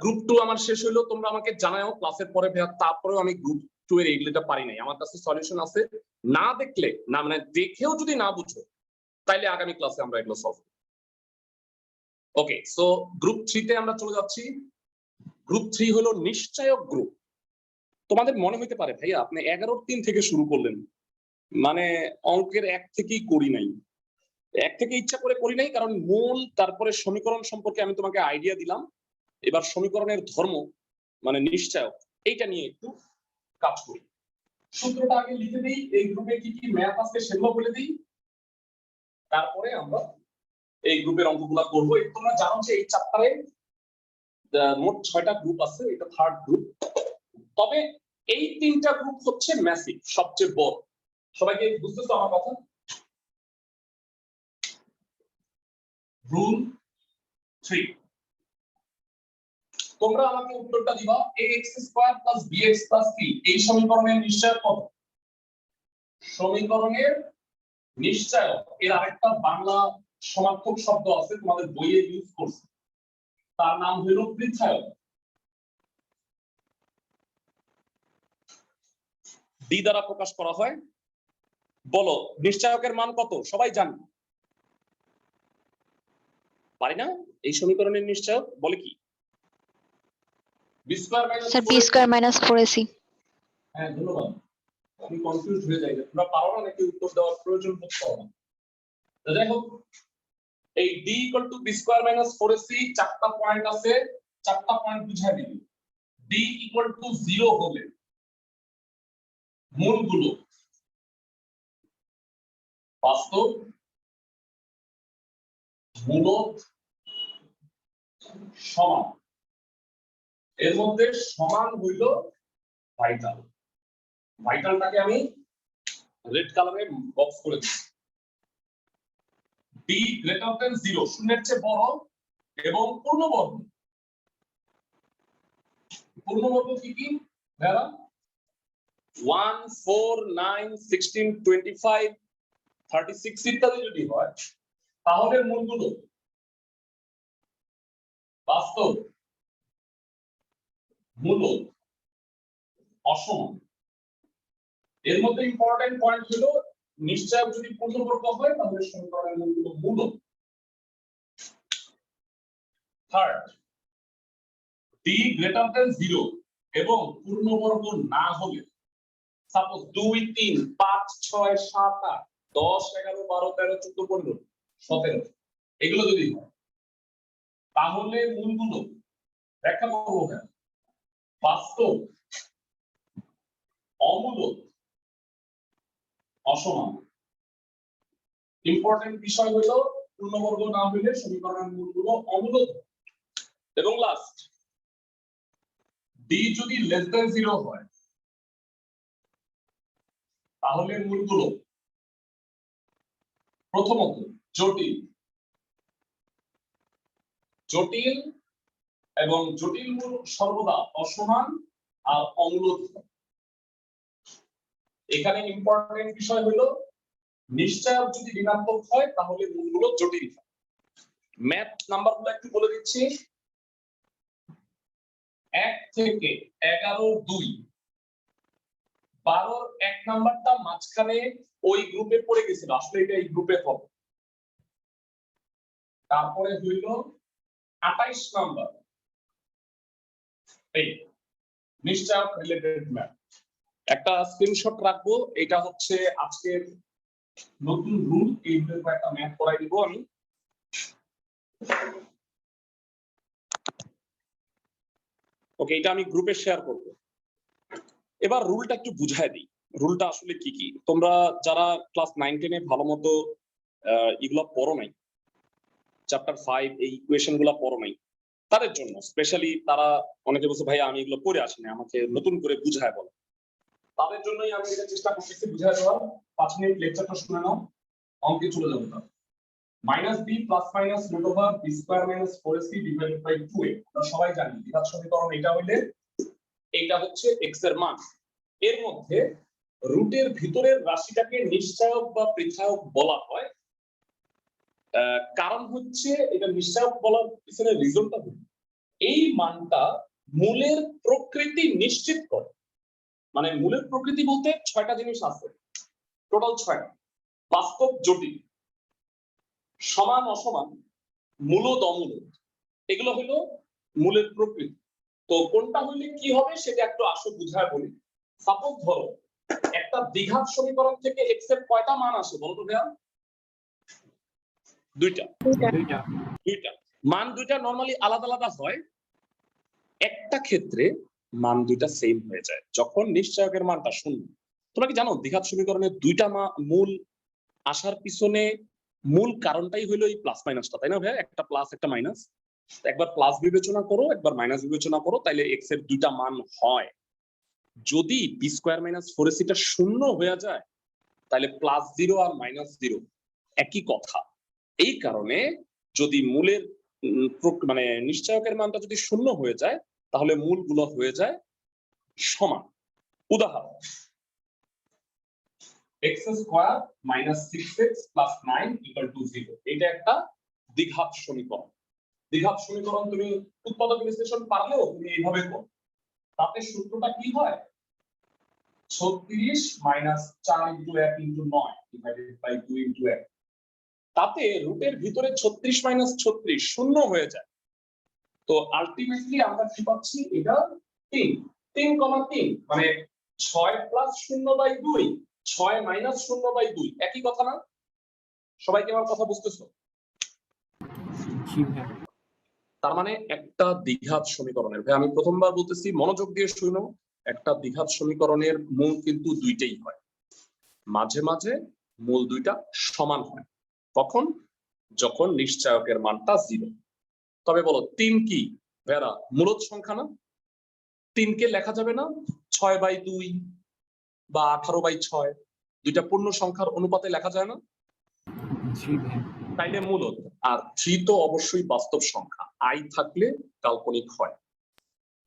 গ্রুপ 2 আমার শেষ হলো, তোমরা আমাকে জানাও ক্লাসের পরে। তারপরেও আমি গ্রুপ 2 এর এইগুলোটা পারি নাই, আমার কাছে সলিউশন আছে। না দেখলে না, মানে দেখেও যদি না বুঝো তাইলে আগামী ক্লাসে আমরা এগুলো সলভ করব। ওকে, সো গ্রুপ 3 তে আমরা চলে যাচ্ছি। গ্রুপ 3 হলো নিশ্চয়ক গ্রুপ। তোমাদের মনে হইতে পারে ভাইয়া আপনি 11-3 থেকে শুরু করলেন, মানে অঙ্কের 1 থেকেই করি নাই। 1 থেকে ইচ্ছা করে করি নাই, কারণ মূল তারপরে সমীকরণ সম্পর্কে আমি তোমাকে আইডিয়া দিলাম। এবার সমীকরণের ধর্ম মানে নিশ্চয়ক, এইটা নিয়ে একটু কাজ করি। সূত্রটা আগে লিখে দিই, এই গ্রুপে কি কি ম্যাথ আছে সেগুলো বলে দিই, তারপরে আমরা এই গ্রুপের অঙ্কগুলো করবো। তোমরা জানো যে এই চ্যাপ্টারে মোট 6টা গ্রুপ আছে, এটা থার্ড গ্রুপ। তবে এই 3টা গ্রুপ হচ্ছে ম্যাসিভ, সবচেয়ে বড়। সবাইকে বুঝতেছো আমার কথা? রুল 3, তোমরা আমাকে উত্তরটা দিবা। ax² + bx + c এই সমীকরণের নিশ্চয়ক কত? সমীকরণের নিশ্চয়ক এর আরেকটা বাংলা সমার্থক শব্দ আছে, তোমাদের বইয়ে ইউজ করছে, তার নাম হলো পৃচ্ছায়ক। ডি দ্বারা প্রকাশ করা হয়। বলো নিশ্চয়কের মান কত? সবাই জানে? পারি না? এই সমীকরণের নিশ্চয়ক বলে কি? b² - sir b square minus 4ac। হ্যাঁ ধন্যবাদ। আমি কনফিউজ হয়ে যাই, তোমরা পারো না নাকি উত্তর দেওয়ার প্রয়োজন বোধ করো না? তো যাই হোক, এই d = b² - 4ac 4টা পয়েন্ট আছে, 4টা পয়েন্ট বুঝাই দিবি। d = 0 হলে মূলগুলো বাস্তব, মূলদ, সমান। এর মধ্যে সমান হইল ভাইটাল। ভাইটালটাকে আমি রেড কালারে বক্স করে দিচ্ছি। d > 0, শূন্যের চেয়ে বড় এবং পূর্ণবর্গ। পূর্ণবর্গ কি কি? ভাইরা 1, 4, 9, 16, 25, 36 ইত্যাদি যদি হয়, তাহলে মূলগুলো বাস্তব, মূলদ, অসমান। এর মধ্যে ইম্পর্টেন্ট পয়েন্ট হলো নিশ্চয়ক যদি পূর্ণবর্গ হয় তাহলে সমীকরণের মূলগুলো মূলদ। থার্ড, d > 0 এবং পূর্ণবর্গ না হলে, সাপোজ 2, 3, 5, 6, 7, 8, 10, 11, 12, 13, 14, 15, 17 এগুলো যদি হয় তাহলে মূলগুলো ব্যাখ্যা করবো কেন? বাস্তব, অমূলদ, অসমান। ইম্পর্টেন্ট বিষয় হলো পূর্ণবর্গ না হলে সমীকরণের মূলগুলো অমূলদ। এবং লাস্ট ডি যদি লেস দ্যান 0 হয় তাহলে মূলগুলো প্রথমত জটিল জটিল এবং জটিল মূল সর্বদা অসমান আর অমূলত। এখানে ইম্পর্টেন্ট বিষয় হলো নিশ্চয়ক যদি ঋণাত্মক হয় তাহলে মূলগুলো জটিল হয়। ম্যাথ নাম্বারগুলো একটু বলে দিচ্ছি। 1 থেকে 11 2 12 1 নাম্বারটা মাঝখানে ওই গ্রুপে পড়ে গেছিল, আসলে এটা এই গ্রুপে হবে। তারপরে হইল 28 নাম্বার এই নিশ্চয়ক রিলেটেড ম্যাথ। একটা স্ক্রিনশট রাখবো, এটা হচ্ছে আজকের নতুন রুল। এই রুলের একটা ম্যাথ করাই দিব আমি। ওকে, এটা আমি গ্রুপে শেয়ার করব। এবার রুলটা একটু বুঝায় দিই, রুলটা আসলে কি কি। তোমরা যারা ক্লাস 9 10 এ ভালো মতো এগুলো পড়ো নাই, চ্যাপ্টার 5 এই ইকুয়েশন গুলো পড়ো নাই, তাদের জন্য স্পেশালি, তারা অনেকে বলছে ভাই আমি এগুলো পড়ে আসিনি, আমাকে নতুন করে বুঝায় বলো। তাদের জন্যই আমি এটা চেষ্টা করতেছি বুঝায় দেওয়ার। 5 মিনিট লেকচারটা শুনে নাও, অঙ্কে চলে যাবো। তার minus b plus minus root over b square minus 4ac divided by 2a। আমরা সবাই জানি দ্বিঘাত সমীকরণ এটা হইলে এটা হচ্ছে x এর মান। এর মধ্যে রুটের ভিতরের রাশিটাকে নিশ্চয়ক বা পৃথায়ক বলা হয়। কারণ হচ্ছে এটা নিশ্চয়ক বলার পিছনে রিজনটা হলো এই মানটা মূলের প্রকৃতি নিশ্চিত করে। মানে মূলের প্রকৃতি বলতে 6টা জিনিস আছে, টোটাল 6টা। বাস্তব জটিল, সমান অসমান, মূলদ অমূলদ, এগুলো হলো মূলের প্রকৃতি। তো কোনটা হইলে কি হবে সেটা একটু আসো বুঝায় বলি। সাপোজ ধরো একটা দ্বিঘাত সমীকরণ থেকে x এর কয়টা মান আসে বলো তো ভাইয়া? দুইটা। মান দুইটা নরমালি আলাদা আলাদা হয়, একটা ক্ষেত্রে মান দুইটা সেম হয়ে যায় যখন নিশ্চয়কের মানটা শূন্য। তোমরা কি জানো দ্বিঘাত সমীকরণের দুইটা মূল আসার পিছনে মূল কারণটাই হলো এই প্লাস মাইনাসটা, তাই না ভাইয়া? একটা প্লাস একটা মাইনাস, একবার প্লাস বিবেচনা করো একবার মাইনাস বিবেচনা করো, তাইলে এক্স এর দুইটা মান হয়। যদি বি স্কয়ার মাইনাস 4ac টা শূন্য হয়ে যায় তাহলে +0 আর -0 একই কথা। এই কারণে যদি মূলের মানে নিশ্চয়কের মানটা যদি শূন্য হয়ে যায় তাহলে মূলগুলো হয়ে যায় সমান। উদাহরণ x square minus 6x plus 9 equal to 0। এটা একটা দ্বিঘাত সমীকরণ। দ্বিঘাত সমীকরণ তুমি উৎপাদক বিশ্লেষণ পারলেও তুমি এইভাবে করো। তাতে সূত্রটা কি হয়? 36 minus 4 into 1 into 9 divided by 2 into 1। তাতে রুটের ভিতরে 36 মাইনাস 36 শূন্য হয়ে যায়। তো আলটিমেটলি আমরা কি পাচ্ছি? এটা 3 3,3 মানে 6 প্লাস 0 বাই 2 6 মাইনাস 0 বাই 2 একই কথা না? সবাই কি আমার কথা বুঝতেছো? তার মানে একটা দ্বিঘাত সমীকরণের, ভাই আমি প্রথমবার বলতেছি মনোযোগ দিয়ে শুনো, একটা দ্বিঘাত সমীকরণের মূল কিন্তু দুইটাই হয়। মাঝে মাঝে মূল দুইটা সমান হয়। কখন? যখন নিশ্চয়কের মানটা 0। তবে বলো 3 কি ভাইরা মূলদ সংখ্যা না? 3 কে লেখা যাবে না 6/2 বা 18/6, দুইটা পূর্ণ সংখ্যার অনুপাতে লেখা যায় না? তাইলে মূলদ। আর 3 তো অবশ্যই বাস্তব সংখ্যা, আই থাকলে কাল্পনিক হয়,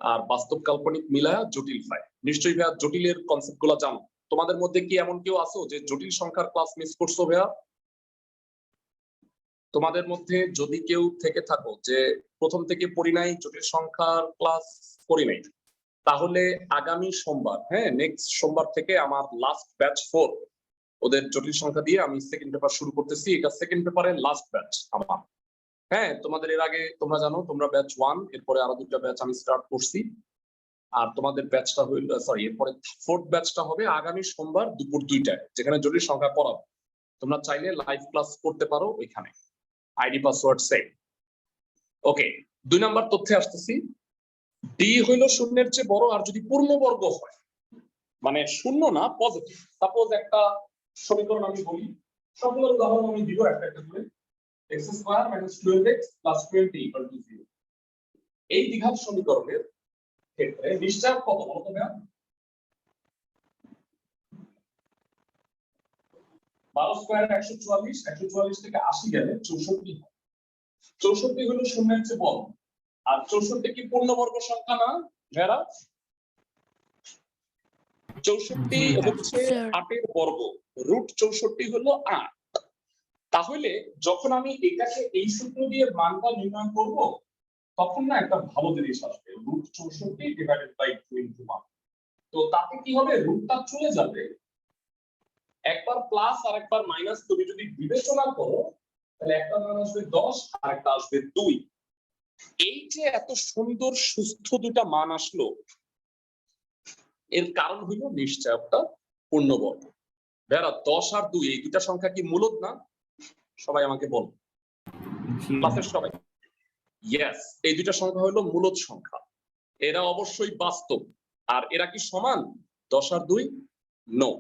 আর বাস্তব কাল্পনিক মিলায়া জটিল হয়। নিশ্চয়ই ভাইয়া জটিলের কনসেপ্ট গুলো জানো। তোমাদের মধ্যে কি এমন কেউ আছো যে জটিল সংখ্যার ক্লাস মিস করছো ভাইয়া? তোমাদের মধ্যে যদি কেউ থেকে থাকো যে প্রথম থেকে পড়ি নাই, জটিল সংখ্যার ক্লাস করি নাই, তাহলে আগামী সোমবার, হ্যাঁ নেক্সট সোমবার থেকে আমার লাস্ট ব্যাচ 4 ওদের জটিল সংখ্যা দিয়ে আমি সেকেন্ড পেপার শুরু করতেছি। এটা সেকেন্ড পেপারের লাস্ট ব্যাচ আমার। হ্যাঁ তোমাদের এর আগে তোমরা জানো তোমরা ব্যাচ 1, এরপরে আরো দুটো ব্যাচ আমি স্টার্ট করছি। আর তোমাদের ব্যাচটা হইল সরি এরপরে 4th ব্যাচটা হবে আগামী সোমবার দুপুর 2টায়, যেখানে জটিল সংখ্যা পড়াবো। তোমরা চাইলে লাইভ ক্লাস করতে পারো ওইখানে, আইডি পাসওয়ার্ড সেম। ওকে, 2 নাম্বার তথ্যে আসতেছি। ডি হইল শূন্যের চেয়ে বড় আর যদি পূর্ণবর্গ হয়, মানে শূন্য না পজিটিভ। সাপোজ একটা সমীকরণ আমি বলি, সবগুলোর উদাহরণ আমি দিব একটা একটা করে। x² - 12x + 20 = 0। এই দ্বিঘাত সমীকরণের ক্ষেত্রে নিশ্চয় কত বলতো ভাইয়া? 12 স্কয়ার 144, 144 থেকে 80 গেলে 64 হয়। 64 হলো শূন্যের চেয়ে বড়। আর 64 কি পূর্ণবর্গ সংখ্যা না ভাইয়া? 64 হচ্ছে 8 এর বর্গ, রুট 64 হলো 8। তাহলে যখন আমি এটাকে এই সূত্র দিয়ে মানটা নির্ণয় করব তখন না একটা ভালো জিনিস আসবে, রুট 64 ডিভাইডেড বাই 2 ইনটু 1। তো তাতে কি হবে, রুটটা চলে যাবে, একবার প্লাস আর একবার মাইনাস তুমি যদি বিবেচনা করো তাহলে একটা মান আসবে 10 আর একটা আসবে 2। এই যে এত সুন্দর সুস্থ দুটা মান আসলো, এর কারণ হলো নিশ্চয়কটা পূর্ণবর্গ। ভাইরা 10 আর 2 এই দুটা সংখ্যা কি মূলদ না? সবাই আমাকে বল, ক্লাসের সবাই। ইয়েস, এই দুটা সংখ্যা হলো মূলদ সংখ্যা, এরা অবশ্যই বাস্তব। আর এরা কি সমান? 10 আর 2 নো,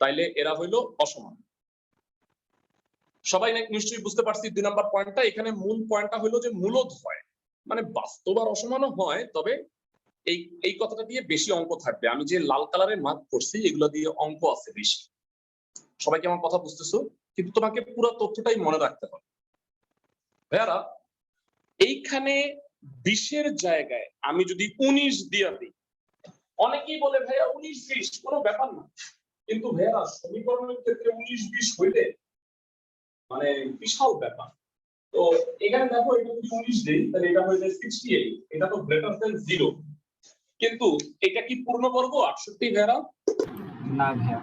তাইলে এরা হইলো অসমান। সবাই নিশ্চয়ই বুঝতে পারছি 2 নাম্বার পয়েন্টটা। এখানে মূল পয়েন্টটা হলো যে মূলদ হয় মানে বাস্তব আর অসমানও হয়, তবে এই কথাটা দিয়ে বেশি অঙ্ক থাকবে। আমি যে লাল কালারের মার্ক করছি এগুলো দিয়ে অঙ্ক আছে বেশি। সবাই কি আমার কথা বুঝতেছো? কিন্তু তোমাকে পুরো তথ্যটাই মনে রাখতে হবে। ভাইয়ারা এইখানে 20 এর জায়গায় আমি যদি 19 দিয়ে দিই, অনেকেই বলে ভাইয়া 19-20 কোনো ব্যাপার না, কিন্তু ভাইয়ারা সমীকরণের ক্ষেত্রে 19-20 হইলে মানে বিশাল ব্যাপার। তো এখানে দেখো এটা যদি 19 দেই তাহলে এটা হয়ে যায় 68, এটা তো গ্রেটার দ্যান 0। কিন্তু এটা কি পূর্ণবর্গ 68 ভাইয়ারা? না ভাইয়া,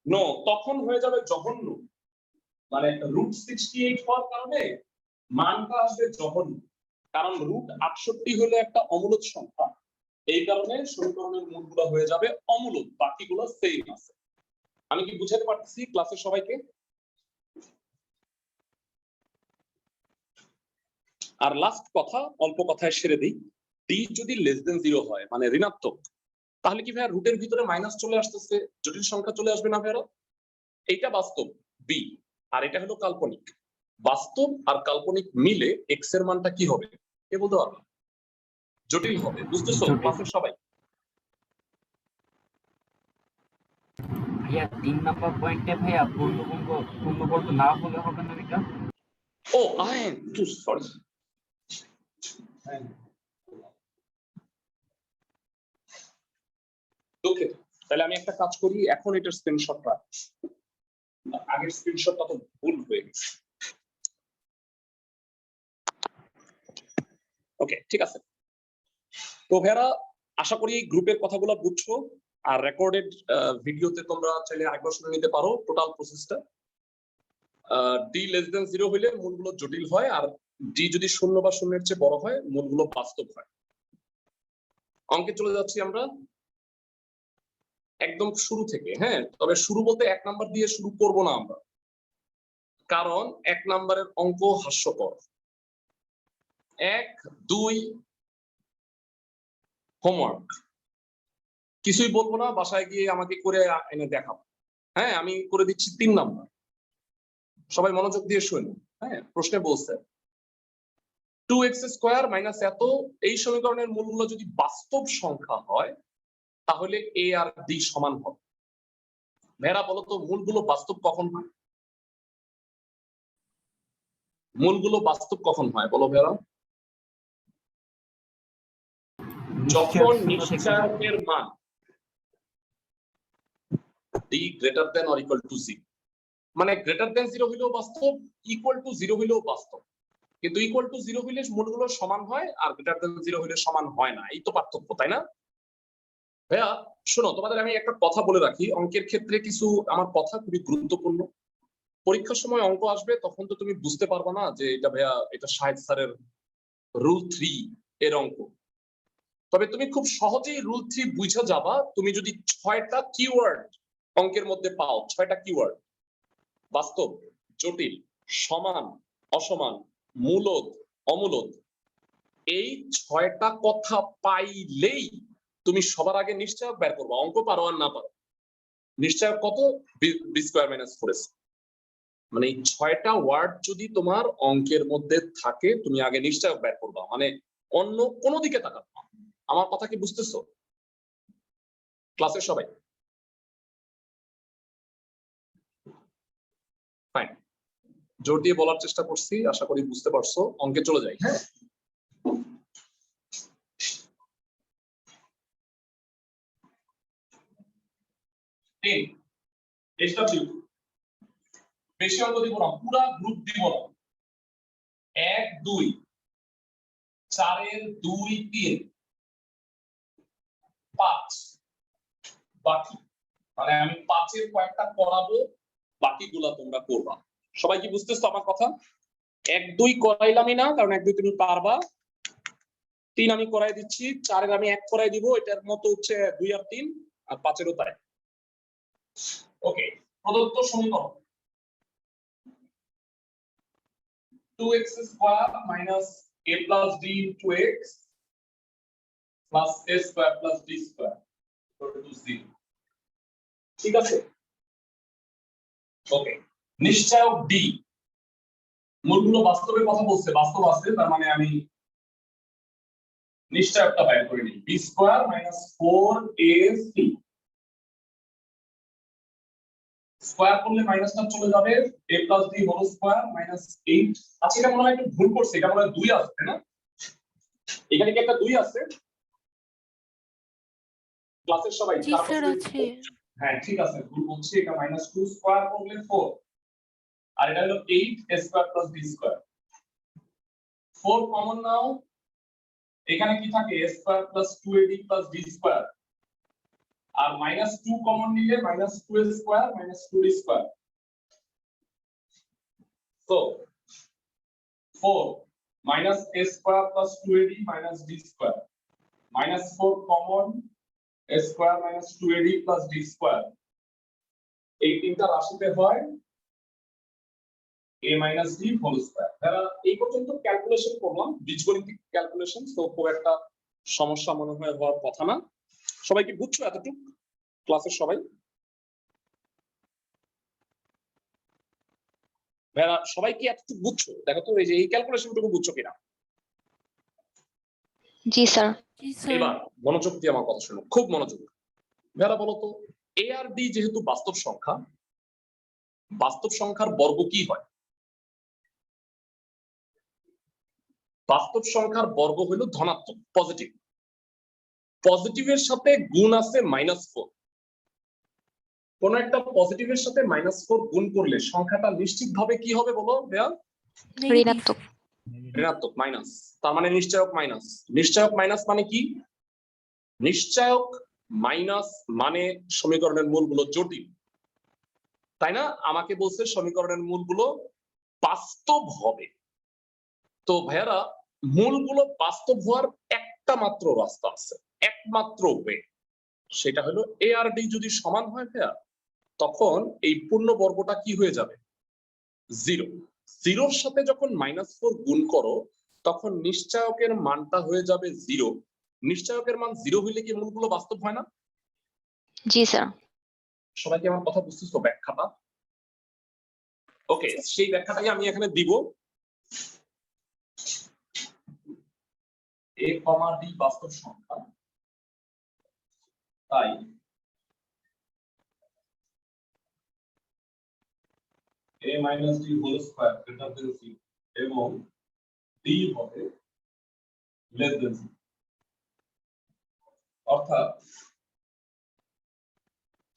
নো, তখন হয়ে যাবে জঘন্য। মানে রুট 68 হওয়ার কারণে মানটা আসবে জঘন্য, কারণ রুট 68 হলো একটা অমূলদ সংখ্যা। এই কারণে সমীকরণের মূলগুলো হয়ে যাবে অমূলদ, বাকিগুলো সেম আছে। আমি কি বুঝাতে পারতেছি ক্লাসের সবাইকে? আর লাস্ট কথা, অল্প কথায় সেরে দিই, ডি যদি লেস দেন 0 হয় মানে ঋণাত্মক, তাহলে কি ভাইয়া রুটের ভিতরে মাইনাস চলে আসতেছে, জটিল সংখ্যা চলে আসবে না ভাইয়া? এইটা বাস্তব বি, আর এটা হলো কাল্পনিক। বাস্তব আর কাল্পনিক মিলে এক্স এর মানটা কি হবে কে বলতে পারবে? জটিল হবে। বুঝতেছো ক্লাসের সবাই? ভাইয়া 3 নাম্বার পয়েন্টে ভাইয়া পূর্ণবর্গ না হলে হবে না এটা? ও আই টু সরি। ওকে, তাহলে আমি একটা কাজ করি, এখন এটার স্ক্রিনশটটা, আগের স্ক্রিনশটটা তো ভুল হয়ে গেছে। ওকে ঠিক আছে। তো ভাইয়ারা আশা করি এই গ্রুপের কথাগুলো বুঝছো, আর রেকর্ডেড ভিডিওতে তোমরা চাইলে আরেকবার শুনে নিতে পারো টোটাল প্রসেসটা। ডি লেস দেন 0 হইলে মূলগুলো জটিল হয়, আর ডি যদি 0 বা 0 এর চেয়ে বড় হয় মূলগুলো বাস্তব হয়। অঙ্কে চলে যাচ্ছি আমরা একদম শুরু থেকে। হ্যাঁ, তবে শুরু বলতে 1 নাম্বার দিয়ে শুরু করব না আমরা, কারণ 1 নাম্বারের অঙ্ক হাস্যকর। 1, 2 হোমওয়ার্ক, কিছুই বলবো না, বাসায় গিয়ে আমাকে করে এনে দেখাবো। হ্যাঁ, আমি করে দিচ্ছি 3 নাম্বার, সবাই মনোযোগ দিয়ে শুনুন। হ্যাঁ, প্রশ্নে বলছে 2x স্কয়ার মাইনাস এত, এই সমীকরণের মূলগুলো যদি বাস্তব সংখ্যা হয় তাহলে a আর d সমান হবে। ভেরা বলো তো মূলগুলো বাস্তব কখন হয়? মূলগুলো বাস্তব কখন হয় বলো ভেরা? যখন নিশ্চয়কের মান d greater than or equal to 0, মানে গ্রেটার দেন 0 হইলেও বাস্তব, ইকুয়াল টু 0 হইলেও বাস্তব। কিন্তু ইকুয়াল টু 0 হইলে মূলগুলো সমান হয়, আর গ্রেটার দেন 0 হইলে সমান হয় না। এই তো পার্থক্য, তাই না ভাইয়া? শোনো, তোমাদের আমি একটা কথা বলে রাখি, অঙ্কের ক্ষেত্রে কিছু আমার কথা খুবই গুরুত্বপূর্ণ। পরীক্ষার সময় অঙ্ক আসবে তখন তো তুমি বুঝতে পারবা না যে এটা ভাইয়া এটা শাহেদ স্যারের রুল 3 এর অঙ্ক। তবে তুমি খুব সহজেই রুল 3 বুঝে যাবা তুমি যদি 6টা কিওয়ার্ড অঙ্কের মধ্যে পাও। 6টা কিওয়ার্ড: বাস্তব, জটিল, সমান, অসমান, মূলদ, অমূলদ। এই 6টা কথা পাইলেই তুমি সবার আগে নিশ্চয়ক বের করবা, অঙ্ক পারো আর না পারো। নিশ্চয়ক কত? B square minus 4ac। মানে এই 6টা ওয়ার্ড যদি তোমার অঙ্কের মধ্যে থাকে তুমি আগে নিশ্চয়ক বের করবা। মানে অন্য কোনো দিকে তাকাবো না। আমার কথা কি বুঝতেছো ক্লাসের সবাই? ফাইন, জোর দিয়ে বলার চেষ্টা করছি, আশা করি বুঝতে পারছো। অঙ্কে চলে যাই। হ্যাঁ, বেশি অঙ্ক দিব না, পুরা গ্রুপ দিব না। 1 2 4 এর 2 3 5 বাকি, মানে আমি 5 এর কয়েকটা করাবো, বাকিগুলা তোমরা করবা। সবাই কি বুঝতেছো আমার কথা? 1 2 করাইলামই না, কারণ 1 2 তুমি পারবা। 3 আমি করাই দিচ্ছি, 4 এর আমি 1 করাই দিব, এটার মতো হচ্ছে 2 আর 3, আর 5 এরও তাই। ওকে, প্রদত্ত সমীকরণ 2x square minus a plus d into x plus a square plus d square equal to 0। ঠিক আছে, ওকে। নিশ্চয়ক d, মূলগুলো বাস্তবের কথা বলছে, বাস্তব আছে, তার মানে আমি নিশ্চয়কটা বের করে নিই। b square minus 4ac square করলে মাইনাসটা চলে যাবে, a plus d whole square minus 8। আচ্ছা, এটা মনে হয় একটু ভুল করছে, এটা মনে হয় 2 আছে, তাই না? এখানে কি একটা 2 আছে ক্লাসের সবাই? জি স্যার আছে। হ্যাঁ ঠিক আছে, ভুল বলছি। এটা মাইনাস 2 স্কয়ার করলে 4, আর এটা হলো 8 a square plus b square. 4 common নাও, এখানে কি থাকে? a square plus 2ad plus d square, আর মাইনাস 2 কমন নিলে minus 2a square minus 2d square. তো 4 minus a square plus 2ad minus d square, minus 4 common, a square minus 2ad plus d square. এই তিনটা রাশিতে হয় a minus d whole square. তারা এই পর্যন্ত ক্যালকুলেশন করলাম, বীজগণিতিক ক্যালকুলেশন, তো খুব একটা সমস্যা মনে হয় হওয়ার কথা না। সবাই কি বুঝছো এতটুকু ক্লাসের সবাই? ভাইরা সবাই কি এতটুকু বুঝছো? দেখো তো এই যে এই ক্যালকুলেশনটুকু বুঝছো কিনা? জি স্যার। জি স্যার। এবার মনোযোগ দিয়ে আমার কথা শোনো, খুব মনোযোগ। ভাইরা বলো তো, a আর d যেহেতু বাস্তব সংখ্যা, বাস্তব সংখ্যার বর্গ কি হয়? বাস্তব সংখ্যার বর্গ হলো ধনাত্মক, পজিটিভ। পজিটিভের সাথে গুণ আছে -4। কোন একটা পজিটিভের সাথে -4 গুণ করলে সংখ্যাটা নিশ্চিতভাবে কি হবে বলো ভাইয়া? নেগেটিভ। ঋণাত্মক। ঋণাত্মক, মাইনাস। তার মানে নিশ্চয়ক মাইনাস। নিশ্চয়ক মাইনাস মানে কি? নিশ্চয়ক মাইনাস মানে সমীকরণের মূলগুলো জটিল, তাই না? আমাকে বলছে সমীকরণের মূলগুলো বাস্তব হবে। তো ভাইয়ারা, মূলগুলো বাস্তব হওয়ার একটা মাত্র রাস্তা আছে, একমাত্র ওয়ে, সেটা হলো a আর d যদি সমান হয় ভাইয়া, তখন এই পূর্ণ বর্গটা কি হয়ে যাবে? 0। 0-র সাথে যখন -4 গুণ করো, তখন নিশ্চয়কের মানটা হয়ে যাবে 0। নিশ্চয়কের মান 0 হইলে কি মূলগুলো বাস্তব হয় না? জি স্যার। সবাই কি আমার কথা বুঝতেছো ব্যাখ্যাটা? ওকে, সেই ব্যাখ্যাটাই আমি এখানে দিব। a, d বাস্তব সংখ্যা, তাই a minus d whole square greater than 0 এবং d হবে লেস দেন 0। অর্থাৎ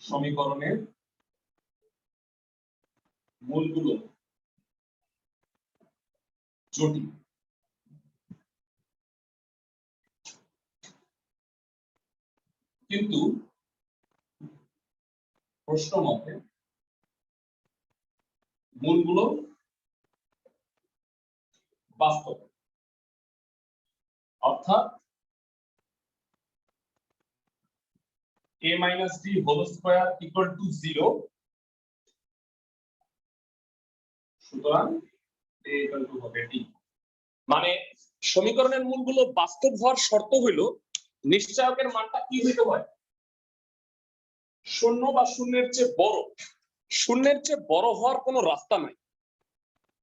সমীকরণের মূলগুলো জটিল। কিন্তু প্রশ্ন মতে মূলগুলো বাস্তব, অর্থাৎ a minus d whole square equal to 0। সুতরাং a ইকুয়াল টু হবে d। মানে সমীকরণের মূলগুলো বাস্তব হওয়ার শর্ত হলো নিশ্চয়কের মানটা কি হইতে হয়? 0 বা শূন্যের চেয়ে বড়। শূন্যের চেয়ে বড় হওয়ার কোনো রাস্তা নাই,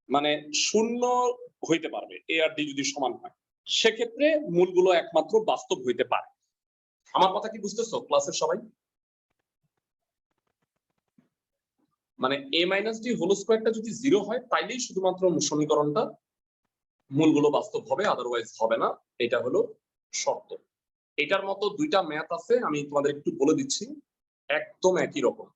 মানে 0 হইতে পারবে a আর d যদি সমান হয়, সেক্ষেত্রে মূলগুলো একমাত্র বাস্তব হইতে পারে। আমার কথা কি বুঝতেছো ক্লাসের সবাই? মানে a মাইনাস ডি হোল স্কোয়ারটা যদি 0 হয় তাইলেই শুধুমাত্র সমীকরণটা মূলগুলো বাস্তব হবে, আদারওয়াইজ হবে না। এটা হলো শর্ত। এটার মতো দুইটা ম্যাথ আছে, আমি তোমাদের একটু বলে দিচ্ছি, একদম একই রকম।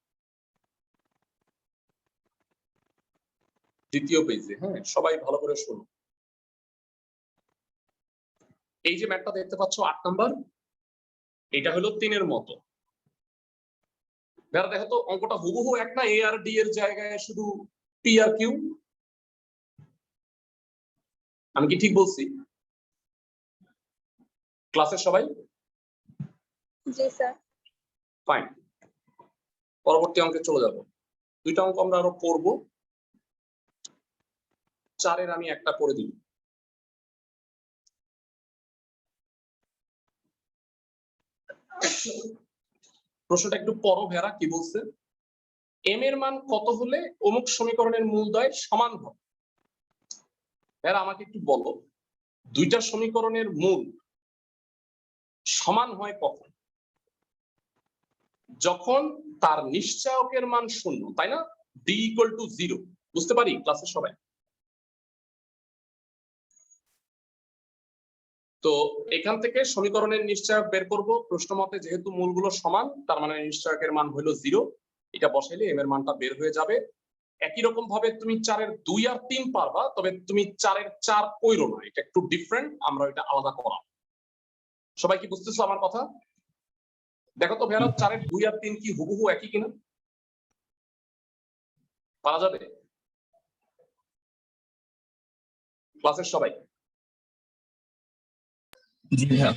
দ্বিতীয় পেজে, হ্যাঁ সবাই ভালো করে শোনো। এই যে ম্যাথটা দেখতে পাচ্ছ 8 নাম্বার, এটা হলো 3-এর মতো। দেখো তো অঙ্কটা হুবহু এক না, এ আর ডি এর জায়গায় শুধু পি আর কিউ? আমি কি ঠিক বলছি ক্লাসের সবাই? জি স্যার। ফাইন, পরবর্তী অঙ্কে চলে যাব। দুইটা অঙ্ক আমরা আরো করব, 4-এর আমি একটা করে দিই। প্রশ্নটা একটু পড়ো ভেড়া, কি বলছে? এম এর মান কত হলে অমুক সমীকরণের মূলদ্বয় সমান হবে? ভেড়া আমাকে একটু বলো, দুইটা সমীকরণের মূল সমান হয় কখন? যখন তার নিশ্চয়কের মান 0, তাই না? ডি ইকুয়াল টু 0, বুঝতে পারি ক্লাসের সবাই? তো এখান থেকে সমীকরণের নিশ্চয়ক বের করব প্রশ্ন মতে, যেহেতু মূলগুলো সমান তার মানে নিশ্চয়কের মান হলো 0। এটা বসাইলে এম এর মানটা বের হয়ে যাবে। একই রকম ভাবে তুমি 4-এর 2 আর 3 পারবা, তবে তুমি 4-এর 4 কইরো না, এটা একটু ডিফারেন্ট, আমরা এটা আলাদা করা। সবাই কি বুঝতেছো আমার কথা? দেখো তো ভাইয়া, 4-এর 2 আর 3 কি হুবহু একই কিনা? পারা যাবে ক্লাসের সবাই? জি ভাইয়া।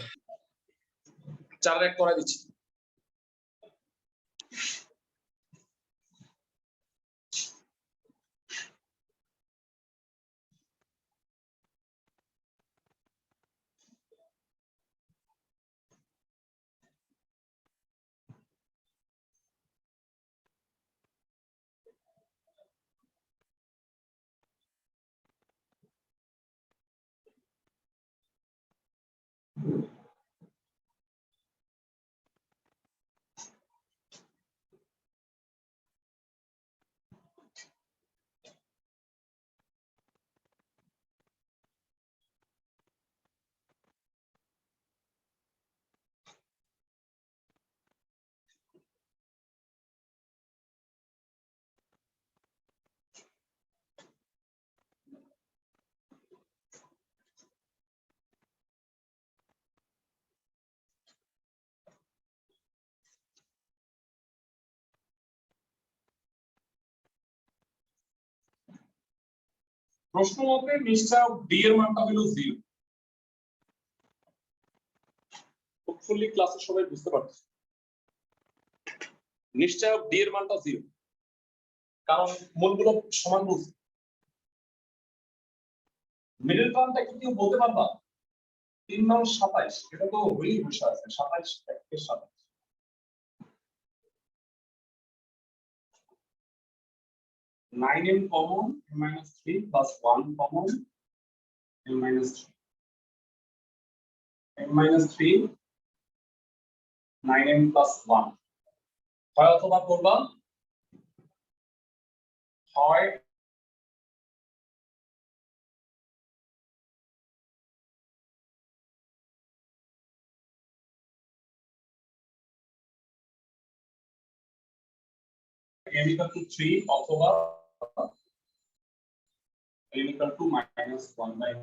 4-এর 1 করাই দিচ্ছি। প্রশ্ন মতে নিশ্চয়ক ডি এর মানটা হলো 0। হোপফুলি ক্লাসের সবাই বুঝতে পারছে নিশ্চয়ক ডি এর মানটা 0, কারণ মূলগুলো সমান বলছে। মিডল টার্মটা কি কেউ বলতে পারবা? 3 9 27, এটা তো হয়েই বসে আছে, 27 এর 27। Nine m common, -3 plus 1 common, m-3, m-3 9m plus 1 হয় অথবা করবা, হয় m equal to 3 অথবা m equal to -1/।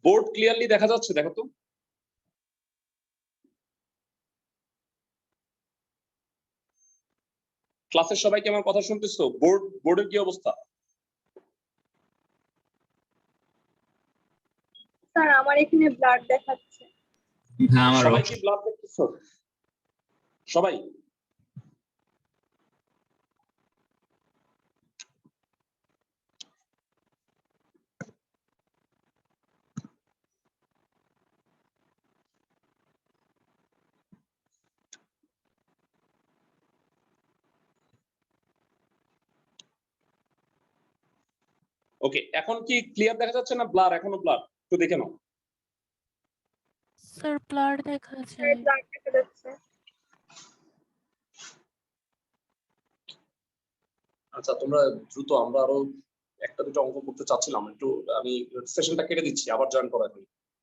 Board clearly দেখা যাচ্ছে? দেখো তো। ক্লাসের সবাই কি আমার কথা শুনতেছো? বোর্ডের কি অবস্থা? স্যার আমার এখানে ব্লাড দেখাচ্ছে। হ্যাঁ আমারও। সবাই কি ব্লাড দেখতেছো? সবাই? ওকে, এখন কি ক্লিয়ার দেখা যাচ্ছে না ব্লার? এখনো ব্লার? একটু দেখে নাও। স্যার ব্লার দেখা স্যার যায়। ব্লাড দেখা যাচ্ছে। আচ্ছা তোমরা দ্রুত, আমরা আরো একটা দুটো অঙ্ক করতে চাচ্ছিলাম, একটু আমি সেশনটা কেটে দিচ্ছি, আবার জয়েন করা এখন।